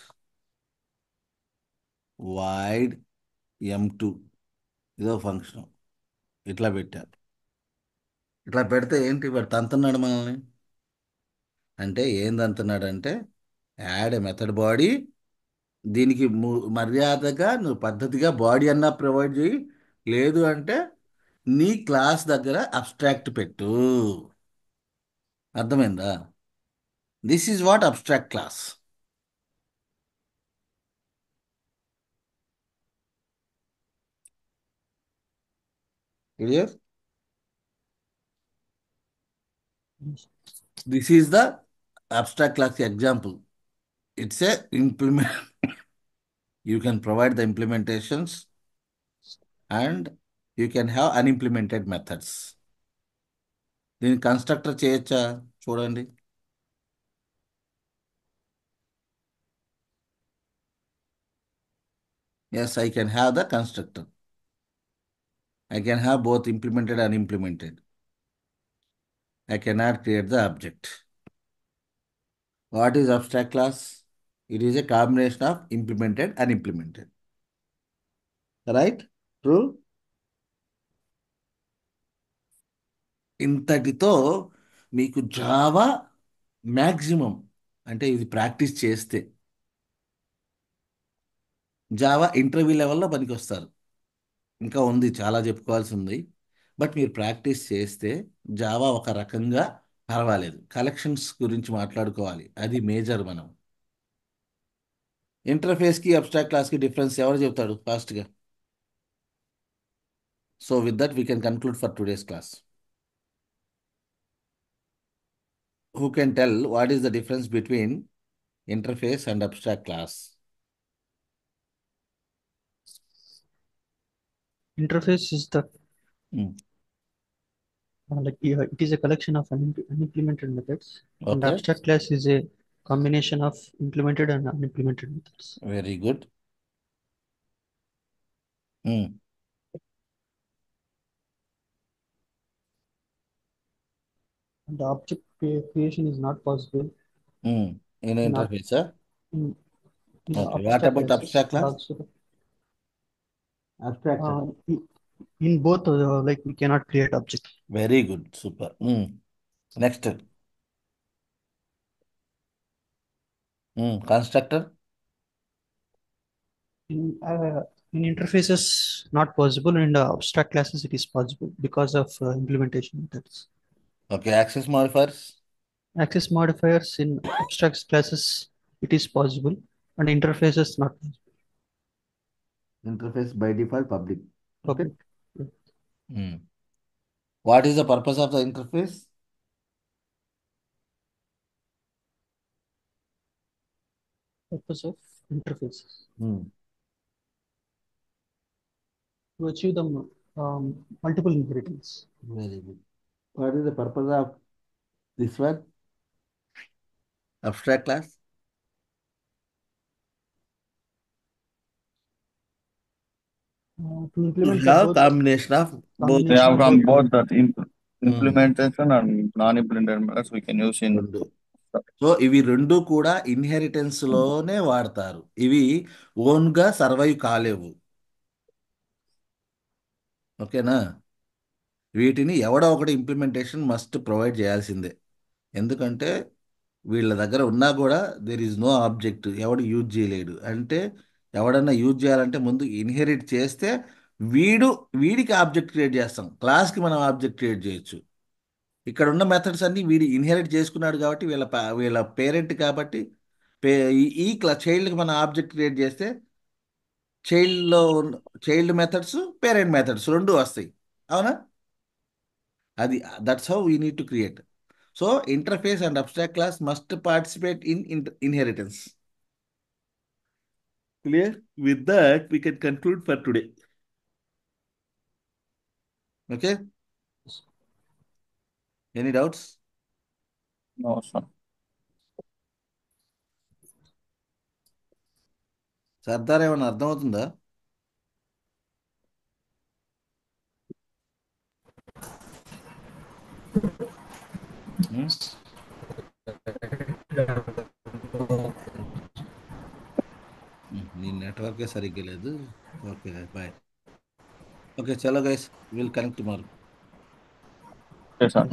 A: wide M2. ఇదో ఫంక్షన్. ఇట్లా పెట్టారు. ఇట్లా పెడితే ఏంటి వాడు తంతున్నాడు మనల్ని. అంటే ఏం తంతున్నాడు అంటే యాడ్ ఎ మెథడ్ బాడీ. దీనికి మర్యాదగా నువ్వు పద్ధతిగా బాడీ అన్నా ప్రొవైడ్ చేయి, లేదు అంటే నీ క్లాస్ దగ్గర అబ్స్ట్రాక్ట్ పెట్టు. అర్థమైందా? This is what abstract class. Clear? This is the abstract class example. It's a implement. You can provide the implementations and you can have unimplemented methods. దీన్ని కన్స్ట్రక్టర్ చేయొచ్చా? చూడండి. Yes, I can have the constructor. I can have both implemented and unimplemented. I cannot create the object. What is abstract class? It is a combination of implemented and implemented. Right? True? ఇంతటితో మీకు Java maximum, అంటే ఇది practice చేస్తే Java interview లెవెల్లో పనికి వస్తారు. ఇంకా ఉంది, చాలా చెప్పుకోవాల్సి ఉంది. బట్ మీరు ప్రాక్టీస్ చేస్తే జావా ఒక రకంగా పర్వాలేదు. కలెక్షన్స్ గురించి మాట్లాడుకోవాలి, అది మేజర్. మనం ఇంటర్ఫేస్కి అబ్స్ట్రాక్ట్ క్లాస్కి డిఫరెన్స్ ఎవరు చెప్తాడు ఫాస్ట్గా? So with that we can conclude for today's class. Who can tell what is the difference between interface and abstract class?
C: Interface is the
A: Hmm.
C: it is a collection of unimplemented methods, and
A: Okay,
C: abstract class is a combination of implemented and unimplemented methods.
A: very good. Hmm.
C: And the object creation is not possible
A: Hmm. In
C: in,
A: interface, huh?
C: in, in the
A: Okay, what
C: abstract
A: about
C: classes,
A: abstract
C: and
A: class?
C: also
A: Abstract class.
C: in both like we cannot create object.
A: Very good, super. Hmm. Next. Hmm. Constructor.
C: In interfaces not possible, in the abstract classes it is possible because of implementation methods.
A: Okay, access modifiers.
C: Access modifiers in abstract classes it is possible, and interfaces not possible.
A: Interface by default public.
C: Public.
A: Hmm. What is the purpose of the interface?
C: Purpose of interfaces
A: Hmm.
C: to achieve the multiple inheritance.
A: Very good. What is the purpose of this one? Abstract class?
C: To implement
A: To
C: the
A: have
C: both
A: combination of both.
B: We
C: combination
B: have
C: of
B: from
C: both
B: both that
A: Hmm.
B: implementation and non-implemented methods we can use in
A: Good. So ఇవి రెండు కూడా inheritance లోనే వాడతారు. ఇవి own గా survive కాలేవు. ఓకేనా? వీటిని ఎవడో ఒకటి ఇంప్లిమెంటేషన్ మస్ట్ ప్రొవైడ్ చేయాల్సిందే. ఎందుకంటే వీళ్ళ దగ్గర ఉన్నా కూడా దేర్ ఈజ్ నో ఆబ్జెక్ట్, ఎవడు యూజ్ చేయలేడు. అంటే ఎవడన్నా యూజ్ చేయాలంటే ముందు ఇన్హెరిట్ చేస్తే వీడు వీడికి ఆబ్జెక్ట్ క్రియేట్ చేస్తాం. క్లాస్కి మనం ఆబ్జెక్ట్ క్రియేట్ చేయొచ్చు. ఇక్కడ ఉన్న మెథడ్స్ అన్ని వీడు ఇన్హెరిట్ చేసుకున్నాడు కాబట్టి వీళ్ళ పేరెంట్ కాబట్టి పే ఈ చైల్డ్కి మనం ఆబ్జెక్ట్ క్రియేట్ చేస్తే చైల్డ్లో చైల్డ్ మెథడ్స్ పేరెంట్ మెథడ్స్ రెండు వస్తాయి. అవునా? అది that's how we need to create. So interface and abstract class must participate in inheritance. Clear? With that, we can conclude for today. Okay? Any doubts?
B: No, sir.
A: Sardar ఏమైనా అర్థమవుతుందా? ఉం? నీ నెట్వర్కే సరిగ్గా లేదు. Okay, bye. ఓకే, చలో guys, will connect tomorrow.
B: Yes, sir.